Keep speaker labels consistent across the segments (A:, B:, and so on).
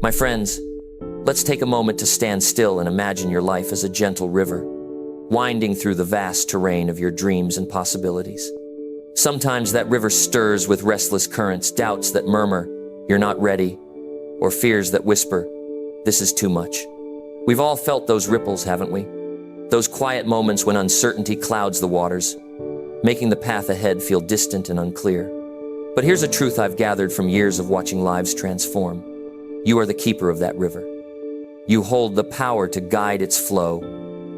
A: My friends, let's take a moment to stand still and imagine your life as a gentle river, winding through the vast terrain of your dreams and possibilities. Sometimes that river stirs with restless currents, doubts that murmur, "You're not ready," or fears that whisper, "This is too much." We've all felt those ripples, haven't we? Those quiet moments when uncertainty clouds the waters, making the path ahead feel distant and unclear. But here's a truth I've gathered from years of watching lives transform. You are the keeper of that river. You hold the power to guide its flow,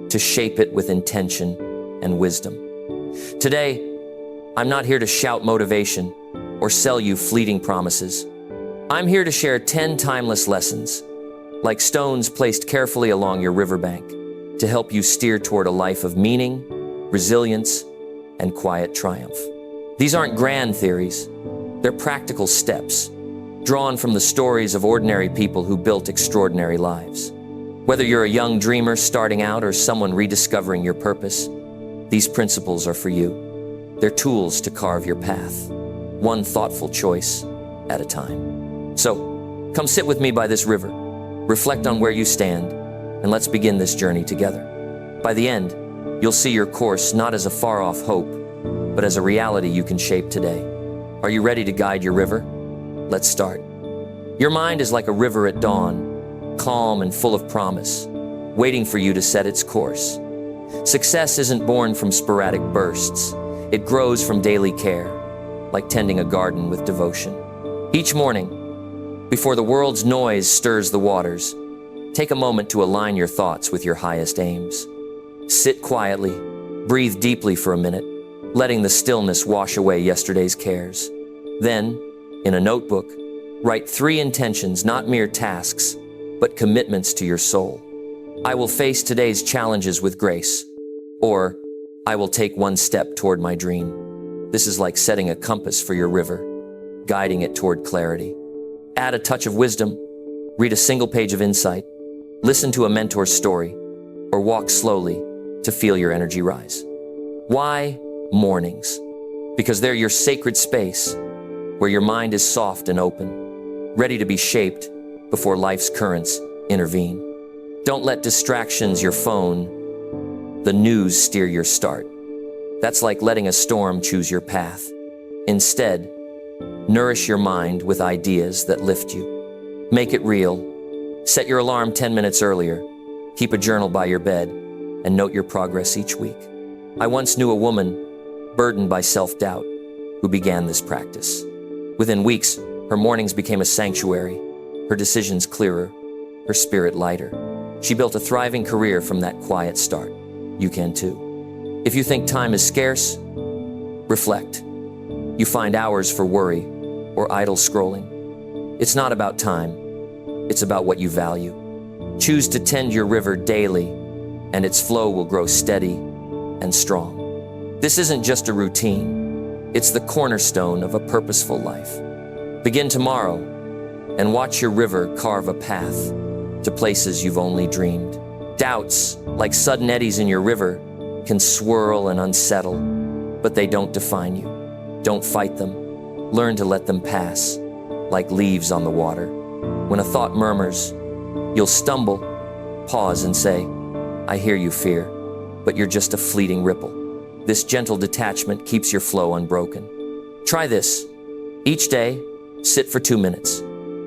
A: to shape it with intention and wisdom. Today, I'm not here to shout motivation or sell you fleeting promises. I'm here to share 10 timeless lessons, like stones placed carefully along your riverbank, to help you steer toward a life of meaning, resilience, and quiet triumph. These aren't grand theories. They're practical steps, drawn from the stories of ordinary people who built extraordinary lives. Whether you're a young dreamer starting out or someone rediscovering your purpose, these principles are for you. They're tools to carve your path, one thoughtful choice at a time. So, come sit with me by this river, reflect on where you stand, and let's begin this journey together. By the end, you'll see your course not as a far-off hope, but as a reality you can shape today. Are you ready to guide your river? Let's start. Your mind is like a river at dawn, calm and full of promise, waiting for you to set its course. Success isn't born from sporadic bursts. It grows from daily care, like tending a garden with devotion. Each morning, before the world's noise stirs the waters, take a moment to align your thoughts with your highest aims. Sit quietly, breathe deeply for a minute, letting the stillness wash away yesterday's cares. Then, in a notebook, write 3 intentions, not mere tasks, but commitments to your soul. I will face today's challenges with grace, or I will take one step toward my dream. This is like setting a compass for your river, guiding it toward clarity. Add a touch of wisdom, read a single page of insight, listen to a mentor's story, or walk slowly to feel your energy rise. Why mornings? Because they're your sacred space, where your mind is soft and open, ready to be shaped before life's currents intervene. Don't let distractions, your phone, the news steer your start. That's like letting a storm choose your path. Instead, nourish your mind with ideas that lift you. Make it real. Set your alarm 10 minutes earlier. Keep a journal by your bed and note your progress each week. I once knew a woman burdened by self-doubt who began this practice. Within weeks, her mornings became a sanctuary, her decisions clearer, her spirit lighter. She built a thriving career from that quiet start. You can too. If you think time is scarce, reflect. You find hours for worry or idle scrolling. It's not about time. It's about what you value. Choose to tend your river daily, and its flow will grow steady and strong. This isn't just a routine. It's the cornerstone of a purposeful life. Begin tomorrow and watch your river carve a path to places you've only dreamed. Doubts, like sudden eddies in your river, can swirl and unsettle, but they don't define you. Don't fight them. Learn to let them pass, like leaves on the water. When a thought murmurs, you'll stumble, pause and say, "I hear you, fear, but you're just a fleeting ripple." This gentle detachment keeps your flow unbroken. Try this. Each day, sit for 2 minutes,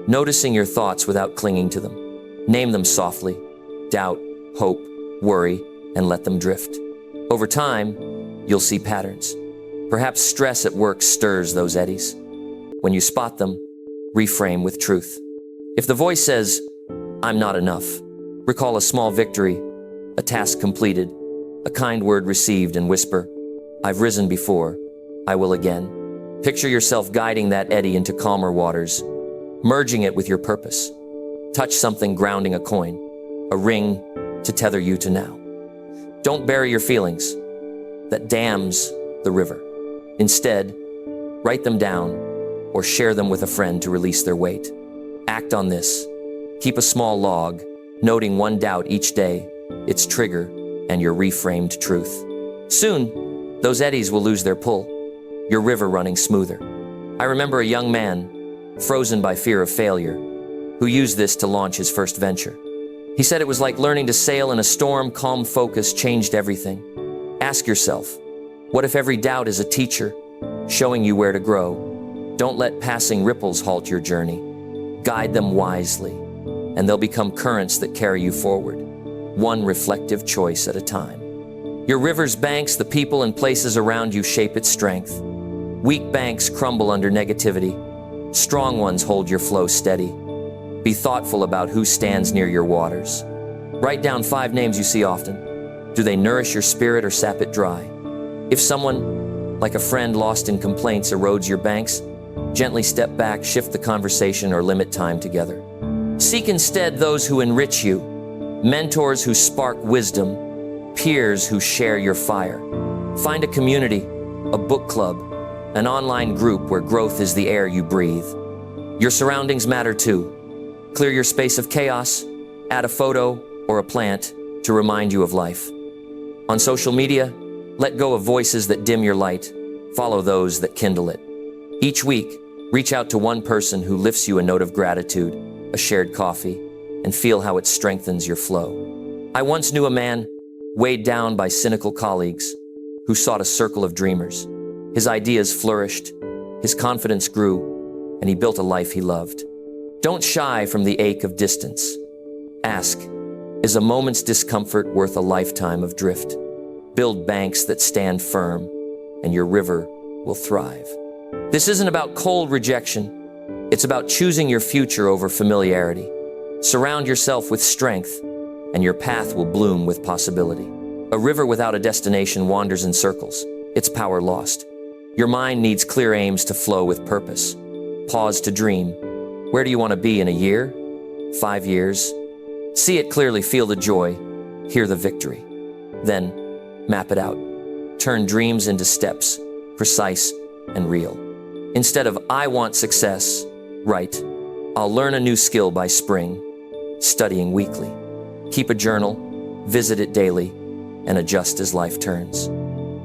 A: noticing your thoughts without clinging to them. Name them softly: doubt, hope, worry, and let them drift. Over time, you'll see patterns. Perhaps stress at work stirs those eddies. When you spot them, reframe with truth. If the voice says, "I'm not enough," recall a small victory, a task completed, a kind word received, and whisper, "I've risen before, I will again." Picture yourself guiding that eddy into calmer waters, merging it with your purpose. Touch something grounding a coin, a ring to tether you to now. Don't bury your feelings. That dams the river. Instead, write them down or share them with a friend to release their weight. Act on this. Keep a small log, noting one doubt each day, its trigger, and your reframed truth. Soon, those eddies will lose their pull, your river running smoother. I remember a young man, frozen by fear of failure, who used this to launch his first venture. He said it was like learning to sail in a storm. Calm focus changed everything. Ask yourself, what if every doubt is a teacher, showing you where to grow? Don't let passing ripples halt your journey. Guide them wisely, and they'll become currents that carry you forward, one reflective choice at a time. Your river's banks, the people and places around you shape its strength. Weak banks crumble under negativity. Strong ones hold your flow steady. Be thoughtful about who stands near your waters. Write down 5 names you see often. Do they nourish your spirit or sap it dry? If someone, like a friend lost in complaints, erodes your banks, gently step back, shift the conversation, or limit time together. Seek instead those who enrich you, mentors who spark wisdom, peers who share your fire. Find a community, a book club, an online group where growth is the air you breathe. Your surroundings matter too. Clear your space of chaos, add a photo or a plant to remind you of life. On social media, let go of voices that dim your light. Follow those that kindle it. Each week, reach out to one person who lifts you a note of gratitude, a shared coffee, and feel how it strengthens your flow. I once knew a man weighed down by cynical colleagues who sought a circle of dreamers. His ideas flourished, his confidence grew, and he built a life he loved. Don't shy from the ache of distance. Ask, is a moment's discomfort worth a lifetime of drift? Build banks that stand firm, and your river will thrive. This isn't about cold rejection. It's about choosing your future over familiarity. Surround yourself with strength, and your path will bloom with possibility. A river without a destination wanders in circles, its power lost. Your mind needs clear aims to flow with purpose. Pause to dream. Where do you want to be in a year? 5 years? See it clearly, feel the joy, hear the victory. Then, map it out. Turn dreams into steps, precise and real. Instead of, I want success, write, I'll learn a new skill by spring, studying weekly. Keep a journal, visit it daily, and adjust as life turns.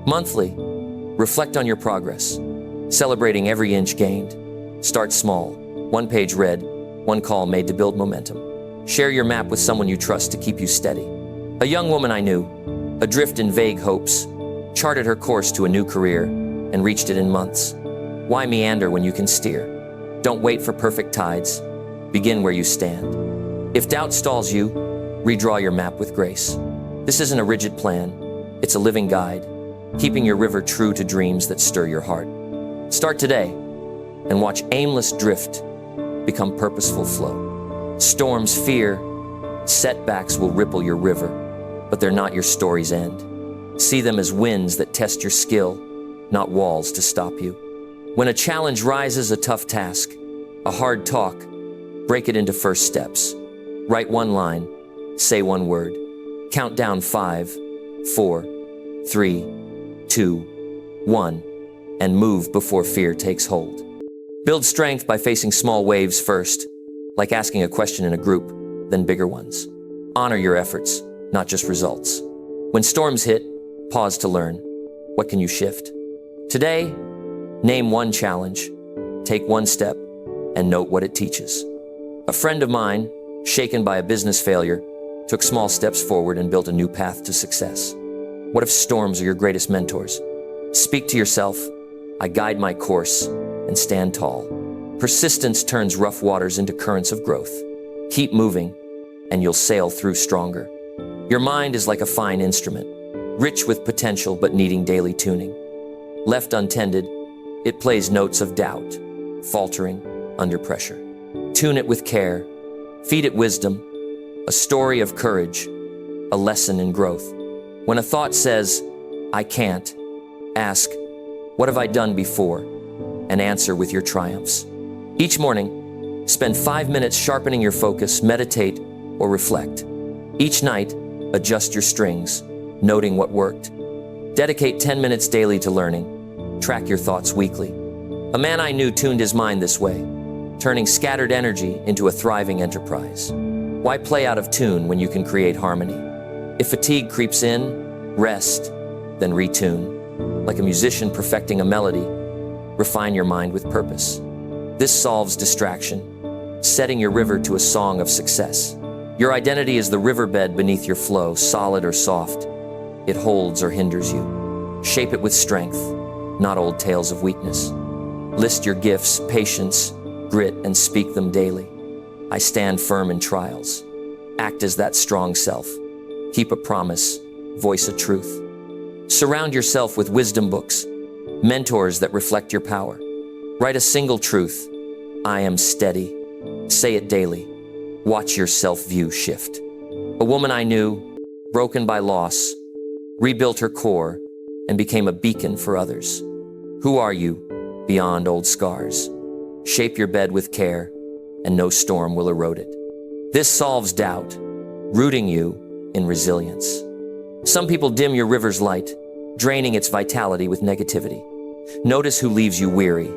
A: Monthly, reflect on your progress, celebrating every inch gained. Start small, 1 page read, 1 call made to build momentum. Share your map with someone you trust to keep you steady. A young woman I knew, adrift in vague hopes, charted her course to a new career and reached it in months. Why meander when you can steer? Don't wait for perfect tides. Begin where you stand. If doubt stalls you, redraw your map with grace. This isn't a rigid plan. It's a living guide, keeping your river true to dreams that stir your heart. Start today and watch aimless drift become purposeful flow. Storms, fear, setbacks will ripple your river, but they're not your story's end. See them as winds that test your skill, not walls to stop you. When a challenge rises, a tough task, a hard talk, break it into first steps. Write 1 line, say 1 word. Count down 5, 4, 3, 2, 1, and move before fear takes hold. Build strength by facing small waves first, like asking a question in a group, then bigger ones. Honor your efforts, not just results. When storms hit, pause to learn. What can you shift? Today, name 1 challenge, take 1 step, and note what it teaches. A friend of mine, shaken by a business failure, took small steps forward and built a new path to success. What if storms are your greatest mentors? Speak to yourself, I guide my course, and stand tall. Persistence turns rough waters into currents of growth. Keep moving, and you'll sail through stronger. Your mind is like a fine instrument, rich with potential but needing daily tuning. Left untended, it plays notes of doubt, faltering under pressure. Tune it with care, feed it wisdom, a story of courage, a lesson in growth. When a thought says, I can't, ask, what have I done before? And answer with your triumphs. Each morning, spend 5 minutes sharpening your focus, meditate, or reflect. Each night, adjust your strings, noting what worked. Dedicate 10 minutes daily to learning. Track your thoughts weekly. A man I knew tuned his mind this way, turning scattered energy into a thriving enterprise. Why play out of tune when you can create harmony? If fatigue creeps in, rest, then retune. Like a musician perfecting a melody, refine your mind with purpose. This solves distraction, setting your river to a song of success. Your identity is the riverbed beneath your flow, solid or soft. It holds or hinders you. Shape it with strength, not old tales of weakness. List your gifts, patience, grit, and speak them daily. I stand firm in trials. Act as that strong self. Keep a promise, voice a truth. Surround yourself with wisdom books, mentors that reflect your power. Write a single truth. I am steady. Say it daily. Watch your self-view shift. A woman I knew, broken by loss, rebuilt her core and became a beacon for others. Who are you beyond old scars? Shape your bed with care, and no storm will erode it. This solves doubt, rooting you in resilience. Some people dim your river's light, draining its vitality with negativity. Notice who leaves you weary,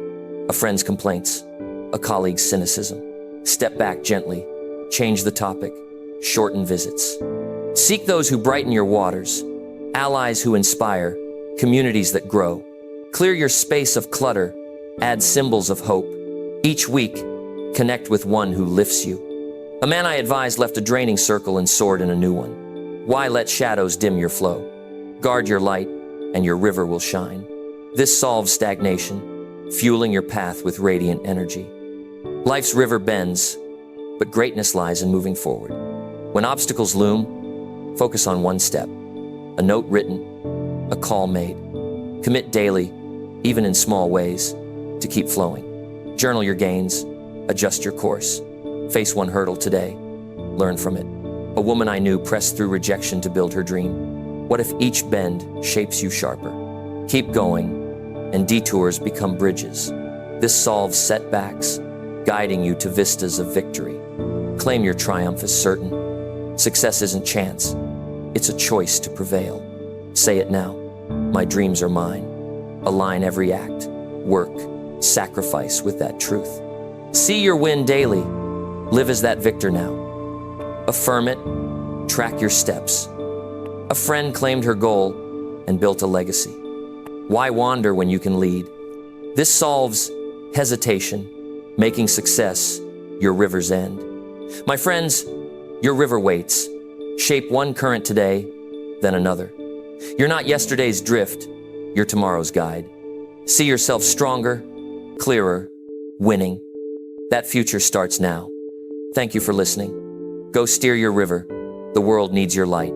A: a friend's complaints, a colleague's cynicism. Step back gently, change the topic, shorten visits. Seek those who brighten your waters, allies who inspire, communities that grow. Clear your space of clutter, add symbols of hope. Each week, connect with one who lifts you. A man I advised left a draining circle and soared in a new one. Why let shadows dim your flow? Guard your light, and your river will shine. This solves stagnation, fueling your path with radiant energy. Life's river bends, but greatness lies in moving forward. When obstacles loom, focus on one step. A note written, a call made. Commit daily, even in small ways, to keep flowing. Journal your gains, adjust your course. Face one hurdle today, learn from it. A woman I knew pressed through rejection to build her dream. What if each bend shapes you sharper? Keep going, and detours become bridges. This solves setbacks, guiding you to vistas of victory. Claim your triumph as certain. Success isn't chance, it's a choice to prevail. Say it now, my dreams are mine. Align every act, work, sacrifice with that truth. See your win daily, live as that victor now. Affirm it, track your steps. A friend claimed her goal and built a legacy. Why wander when you can lead? This solves hesitation, making success your river's end. My friends, your river waits. Shape one current today, then another. You're not yesterday's drift, you're tomorrow's guide. See yourself stronger, clearer, winning. That future starts now. Thank you for listening. Go steer your river. The world needs your light.